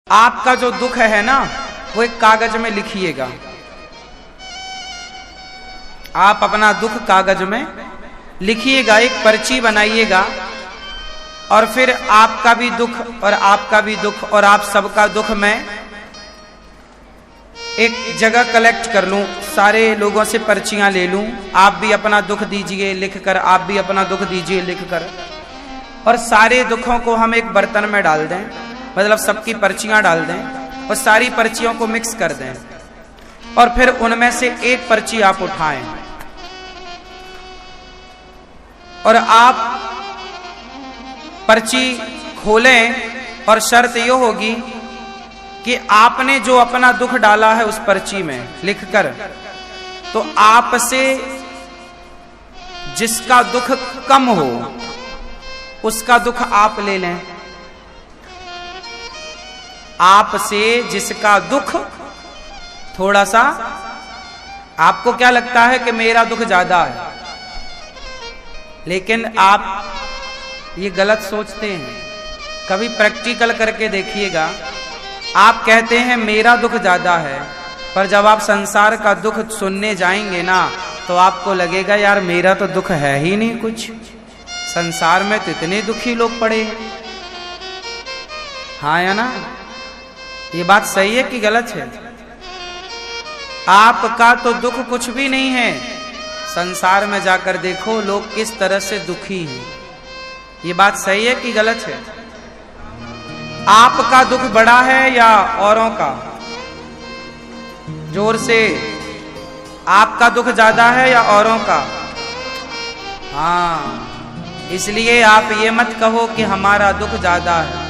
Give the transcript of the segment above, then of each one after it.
आपका जो दुख है ना वो एक कागज में लिखिएगा। आप अपना दुख कागज में लिखिएगा, एक पर्ची बनाइएगा और फिर आपका भी दुख और आपका भी दुख और आप सबका दुख मैं एक जगह कलेक्ट कर लूं, सारे लोगों से पर्चियां ले लूं। आप भी अपना दुख दीजिए लिखकर, आप भी अपना दुख दीजिए लिखकर, और सारे दुखों को हम एक बर्तन में डाल दें, मतलब सबकी पर्चियां डाल दें और सारी पर्चियों को मिक्स कर दें और फिर उनमें से एक पर्ची आप उठाएं और आप पर्ची खोलें और शर्त यह होगी कि आपने जो अपना दुख डाला है उस पर्ची में लिखकर, तो आपसे जिसका दुख कम हो उसका दुख आप ले लें। आपसे जिसका दुख थोड़ा सा, आपको क्या लगता है कि मेरा दुख ज्यादा है, लेकिन आप ये गलत सोचते हैं। कभी प्रैक्टिकल करके देखिएगा। आप कहते हैं मेरा दुख ज्यादा है, पर जब आप संसार का दुख सुनने जाएंगे ना तो आपको लगेगा यार मेरा तो दुख है ही नहीं कुछ, संसार में तो इतने दुखी लोग पड़े हैं। हाँ या ना? ये बात सही है कि गलत है? आपका तो दुख कुछ भी नहीं है। संसार में जाकर देखो लोग किस तरह से दुखी हैं। ये बात सही है कि गलत है? आपका दुख बड़ा है या औरों का? जोर से, आपका दुख ज्यादा है या औरों का? हाँ, इसलिए आप ये मत कहो कि हमारा दुख ज्यादा है।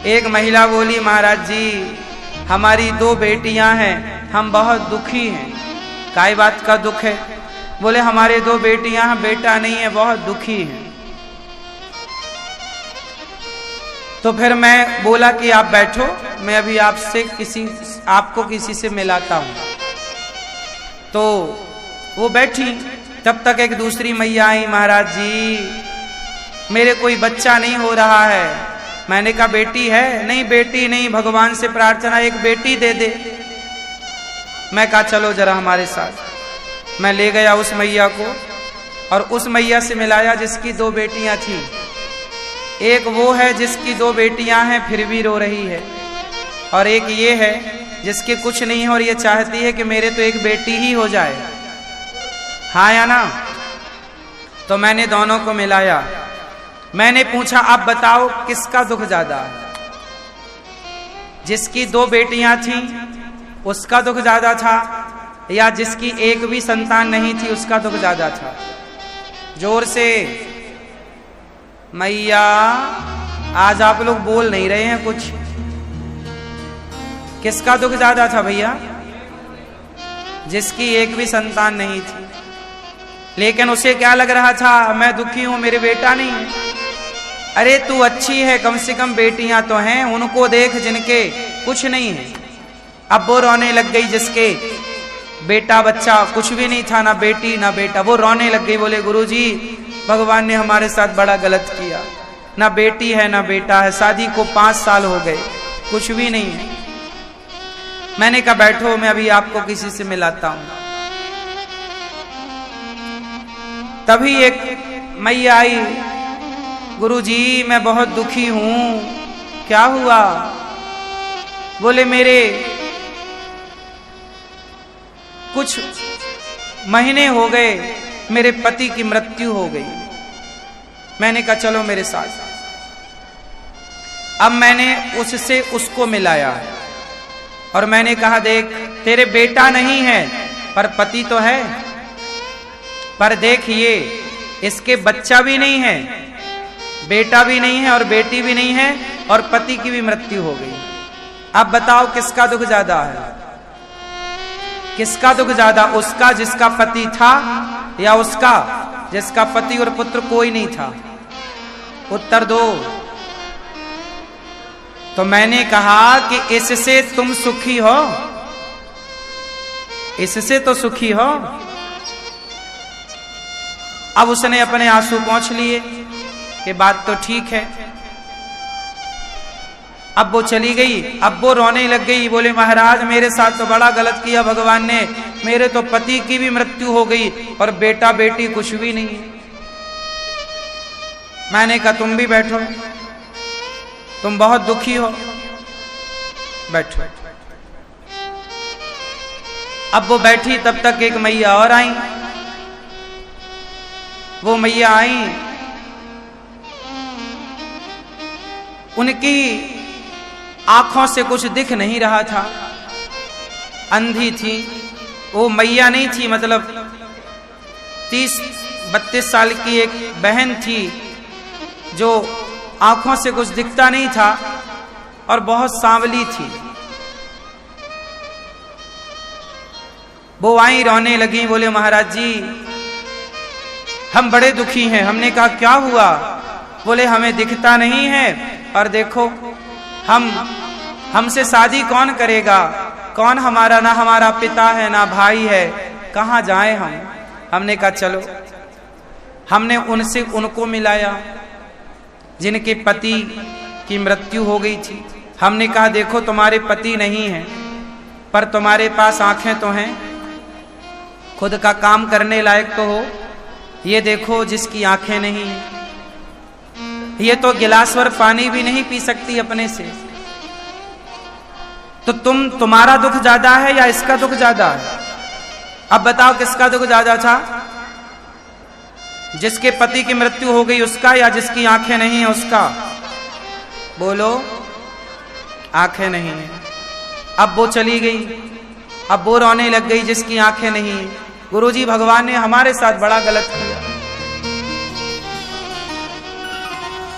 एक महिला बोली, महाराज जी हमारी 2 बेटियां हैं, हम बहुत दुखी हैं। काय बात का दुख है? बोले हमारे 2 बेटियां हैं, बेटा नहीं है, बहुत दुखी हैं। तो फिर मैं बोला कि आप बैठो, मैं अभी आपको किसी से मिलाता हूं। तो वो बैठी, तब तक एक दूसरी मैया आई, महाराज जी मेरे कोई बच्चा नहीं हो रहा है। मैंने कहा बेटी है? नहीं बेटी नहीं, भगवान से प्रार्थना एक बेटी दे दे। मैं कहा चलो जरा हमारे साथ। मैं ले गया उस मैया को और उस मैया से मिलाया जिसकी 2 बेटियां थी। एक वो है जिसकी 2 बेटियां हैं फिर भी रो रही है, और एक ये है जिसके कुछ नहीं है और ये चाहती है कि मेरे तो एक बेटी ही हो जाए। हाँ या ना? तो मैंने दोनों को मिलाया। मैंने पूछा अब बताओ किसका दुख ज्यादा है? जिसकी 2 बेटियां थी उसका दुख ज्यादा था, या जिसकी एक भी संतान नहीं थी उसका दुख ज्यादा था? जोर से। मैया आज आप लोग बोल नहीं रहे हैं कुछ। किसका दुख ज्यादा था भैया? जिसकी एक भी संतान नहीं थी। लेकिन उसे क्या लग रहा था, मैं दुखी हूं, मेरे बेटा नहीं है। अरे तू अच्छी है, कम से कम बेटियां तो हैं, उनको देख जिनके कुछ नहीं है। अब वो रोने लग गई जिसके बेटा बच्चा कुछ भी नहीं था, ना बेटी ना बेटा, वो रोने लग गई। बोले गुरुजी भगवान ने हमारे साथ बड़ा गलत किया, ना बेटी है ना बेटा है, शादी को 5 साल हो गए, कुछ भी नहीं है। मैंने कहा बैठो, मैं अभी आपको किसी से मिलाता हूं। तभी एक मैया आई, गुरुजी मैं बहुत दुखी हूं। क्या हुआ? बोले मेरे कुछ महीने हो गए, मेरे पति की मृत्यु हो गई। मैंने कहा चलो मेरे साथ। अब मैंने उससे उसको मिलाया और मैंने कहा देख तेरे बेटा नहीं है पर पति तो है, पर देख ये इसके बच्चा भी नहीं है, बेटा भी नहीं है और बेटी भी नहीं है और पति की भी मृत्यु हो गई। अब बताओ किसका दुख ज्यादा है? किसका दुख ज्यादा? उसका जिसका पति था या उसका जिसका पति और पुत्र कोई नहीं था? उत्तर दो। तो मैंने कहा कि इससे तुम सुखी हो, इससे तो सुखी हो। अब उसने अपने आंसू पोंछ लिए कि बात तो ठीक है। अब वो चली गई। अब वो रोने लग गई, बोले महाराज मेरे साथ तो बड़ा गलत किया भगवान ने, मेरे तो पति की भी मृत्यु हो गई और बेटा बेटी कुछ भी नहीं है। मैंने कहा तुम भी बैठो, तुम बहुत दुखी हो, बैठो। अब वो बैठी, तब तक एक मैया और आई। वो मैया आई, उनकी आंखों से कुछ दिख नहीं रहा था, अंधी थी। वो मैया नहीं थी, मतलब 30-32 साल की एक बहन थी जो आंखों से कुछ दिखता नहीं था और बहुत सांवली थी। वो आई, रोने लगी, बोले महाराज जी हम बड़े दुखी हैं। हमने कहा क्या हुआ? बोले हमें दिखता नहीं है और देखो हमसे शादी कौन करेगा, कौन हमारा, ना हमारा पिता है ना भाई है, कहाँ जाए हम। हमने कहा चलो। हमने उनसे उनको मिलाया जिनके पति की मृत्यु हो गई थी। हमने कहा देखो तुम्हारे पति नहीं हैं पर तुम्हारे पास आंखें तो हैं, खुद का काम करने लायक तो हो। ये देखो जिसकी आंखें नहीं हैं, ये तो गिलास भर पानी भी नहीं पी सकती अपने से। तो तुम्हारा दुख ज्यादा है या इसका दुख ज्यादा है? अब बताओ किसका दुख ज्यादा था? जिसके पति की मृत्यु हो गई उसका या जिसकी आंखें नहीं है उसका? बोलो। आंखें नहीं है। अब वो चली गई, अब वो रोने लग गई जिसकी आंखें नहीं है। गुरुजी भगवान ने हमारे साथ बड़ा गलत किया,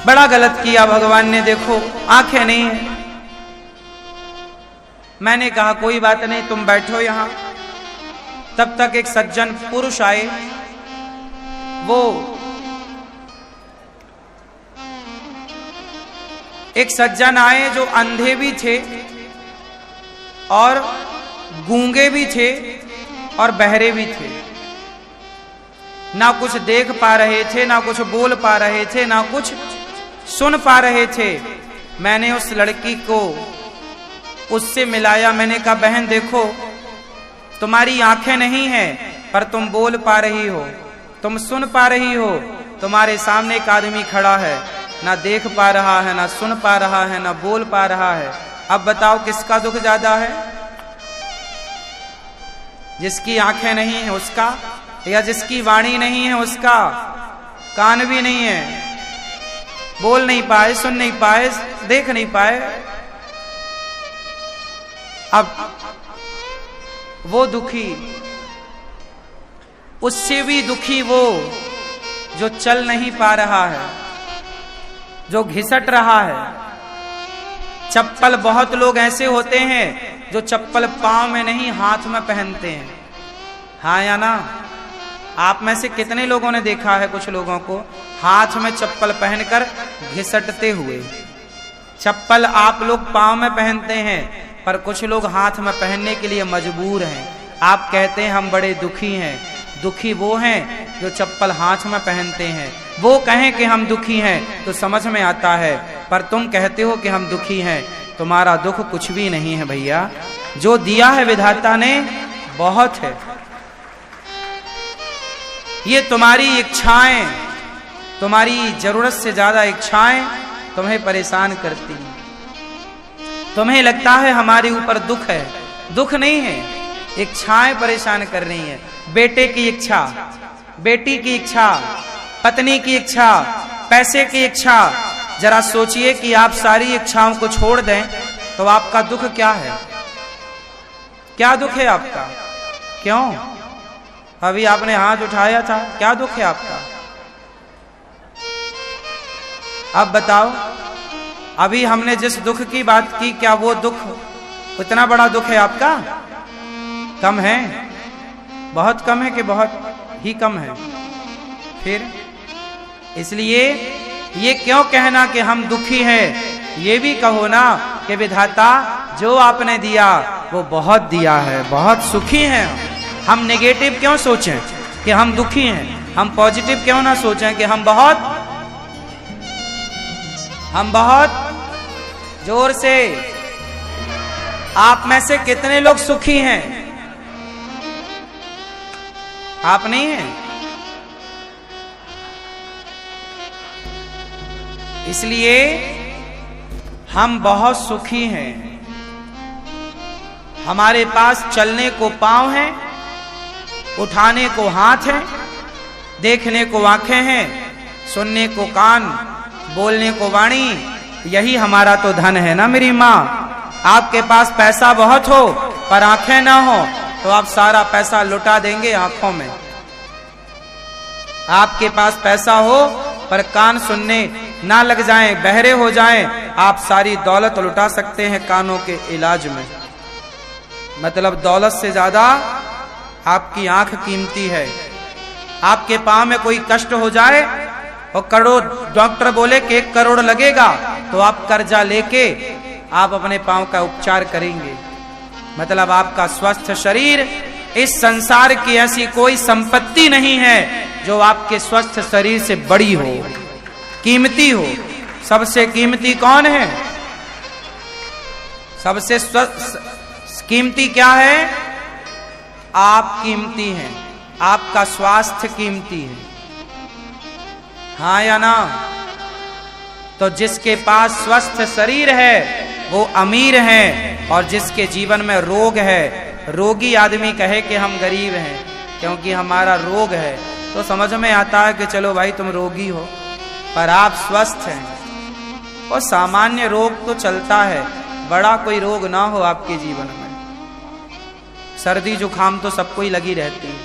बड़ा गलत किया भगवान ने। देखो आंखें नहीं है। मैंने कहा कोई बात नहीं, तुम बैठो यहां। तब तक एक सज्जन पुरुष आए। वो एक सज्जन आए जो अंधे भी थे और गूंगे भी थे और बहरे भी थे। ना कुछ देख पा रहे थे, ना कुछ बोल पा रहे थे, ना कुछ सुन पा रहे थे। मैंने उस लड़की को उससे मिलाया। मैंने कहा बहन देखो तुम्हारी आंखें नहीं हैं पर तुम बोल पा रही हो, तुम सुन पा रही हो। तुम्हारे सामने एक आदमी खड़ा है, ना देख पा रहा है, ना सुन पा रहा है, ना बोल पा रहा है। अब बताओ किसका दुख ज्यादा है? जिसकी आंखें नहीं है उसका, या जिसकी वाणी नहीं है उसका? कान भी नहीं है, बोल नहीं पाए, सुन नहीं पाए, देख नहीं पाए। अब वो दुखी, उससे भी दुखी वो जो चल नहीं पा रहा है, जो घिसट रहा है। चप्पल, बहुत लोग ऐसे होते हैं जो चप्पल पांव में नहीं हाथ में पहनते हैं। हाँ या ना? आप में से कितने लोगों ने देखा है कुछ लोगों को हाथ में चप्पल पहनकर घिसटते हुए? चप्पल आप लोग पांव में पहनते हैं पर कुछ लोग हाथ में पहनने के लिए मजबूर हैं। आप कहते हैं हम बड़े दुखी हैं। दुखी वो हैं जो चप्पल हाथ में पहनते हैं। वो कहें कि हम दुखी हैं तो समझ में आता है, पर तुम कहते हो कि हम दुखी हैं। तुम्हारा दुख कुछ भी नहीं है भैया। जो दिया है विधाता ने बहुत है। ये तुम्हारी इच्छाएं, तुम्हारी जरूरत से ज्यादा इच्छाएं तुम्हें परेशान करती हैं। तुम्हें लगता है हमारे ऊपर दुख है, दुख नहीं है, इच्छाएं परेशान कर रही हैं। बेटे की इच्छा, बेटी की इच्छा, पत्नी की इच्छा, पैसे की इच्छा। जरा सोचिए कि आप सारी इच्छाओं को छोड़ दें तो आपका दुख क्या है? क्या दुख है आपका? क्यों? अभी आपने हाथ उठाया था, क्या दुख है आपका? अब बताओ, अभी हमने जिस दुख की बात की, क्या वो दुख उतना बड़ा दुख है आपका? कम है? बहुत कम है कि बहुत ही कम है? फिर इसलिए ये क्यों कहना कि हम दुखी हैं? ये भी कहो ना कि विधाता जो आपने दिया वो बहुत दिया है, बहुत सुखी हैं। हम नेगेटिव क्यों सोचें कि हम दुखी हैं? हम पॉजिटिव क्यों ना सोचें कि हम बहुत जोर से। आप में से कितने लोग सुखी हैं? आप नहीं हैं? इसलिए हम बहुत सुखी हैं। हमारे पास चलने को पांव हैं, उठाने को हाथ हैं, देखने को आंखें हैं, सुनने को कान, बोलने को वाणी। यही हमारा तो धन है ना मेरी माँ। आपके पास पैसा बहुत हो पर आंखें ना हो तो आप सारा पैसा लुटा देंगे आंखों में। आपके पास पैसा हो पर कान सुनने ना लग जाएं, बहरे हो जाएं, आप सारी दौलत लुटा सकते हैं कानों के इलाज में। मतलब दौलत से ज्यादा आपकी आंख कीमती है। आपके पांव में कोई कष्ट हो जाए और करोड़, डॉक्टर बोले कि 1 करोड़ लगेगा, तो आप कर्जा लेके आप अपने पांव का उपचार करेंगे। मतलब आपका स्वस्थ शरीर, इस संसार की ऐसी कोई संपत्ति नहीं है जो आपके स्वस्थ शरीर से बड़ी हो, कीमती हो। सबसे कीमती कौन है? सबसे कीमती क्या है? आप कीमती हैं। आपका स्वास्थ्य कीमती है। हाँ या ना? तो जिसके पास स्वस्थ शरीर है वो अमीर है, और जिसके जीवन में रोग है, रोगी आदमी कहे कि हम गरीब हैं क्योंकि हमारा रोग है, तो समझ में आता है कि चलो भाई तुम रोगी हो, पर आप स्वस्थ हैं। और सामान्य रोग तो चलता है, बड़ा कोई रोग ना हो आपके जीवन में। सर्दी जुकाम तो सबको ही लगी रहती है,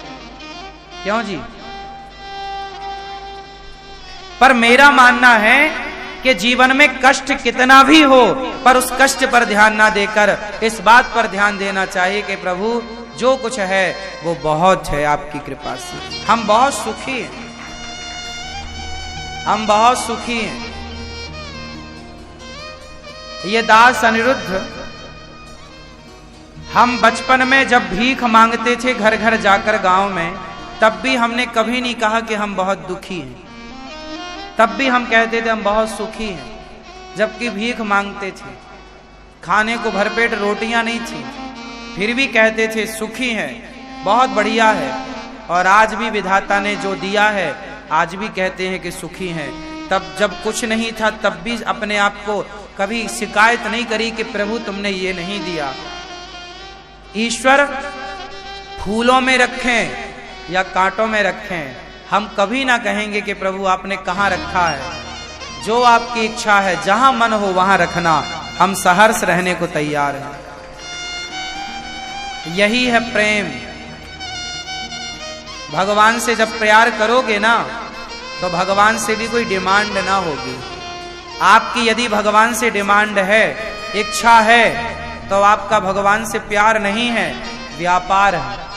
क्यों जी? पर मेरा मानना है कि जीवन में कष्ट कितना भी हो, पर उस कष्ट पर ध्यान ना देकर इस बात पर ध्यान देना चाहिए कि प्रभु जो कुछ है वो बहुत है आपकी कृपा से। हम बहुत सुखी हैं, हम बहुत सुखी हैं। ये दास अनिरुद्ध, हम बचपन में जब भीख मांगते थे घर घर जाकर गांव में, तब भी हमने कभी नहीं कहा कि हम बहुत दुखी हैं। तब भी हम कहते थे हम बहुत सुखी हैं, जबकि भीख मांगते थे। खाने को भरपेट रोटियां नहीं थी, फिर भी कहते थे सुखी हैं, बहुत बढ़िया है। और आज भी विधाता ने जो दिया है, आज भी कहते हैं कि सुखी हैं। तब जब कुछ नहीं था तब भी अपने आप को कभी शिकायत नहीं करी कि प्रभु तुमने ये नहीं दिया। ईश्वर फूलों में रखें या कांटों में रखें, हम कभी ना कहेंगे कि प्रभु आपने कहाँ रखा है। जो आपकी इच्छा है, जहां मन हो वहां रखना, हम सहर्ष रहने को तैयार हैं। यही है प्रेम। भगवान से जब प्यार करोगे ना, तो भगवान से भी कोई डिमांड ना होगी। आपकी यदि भगवान से डिमांड है, इच्छा है, तो आपका भगवान से प्यार नहीं है, व्यापार है।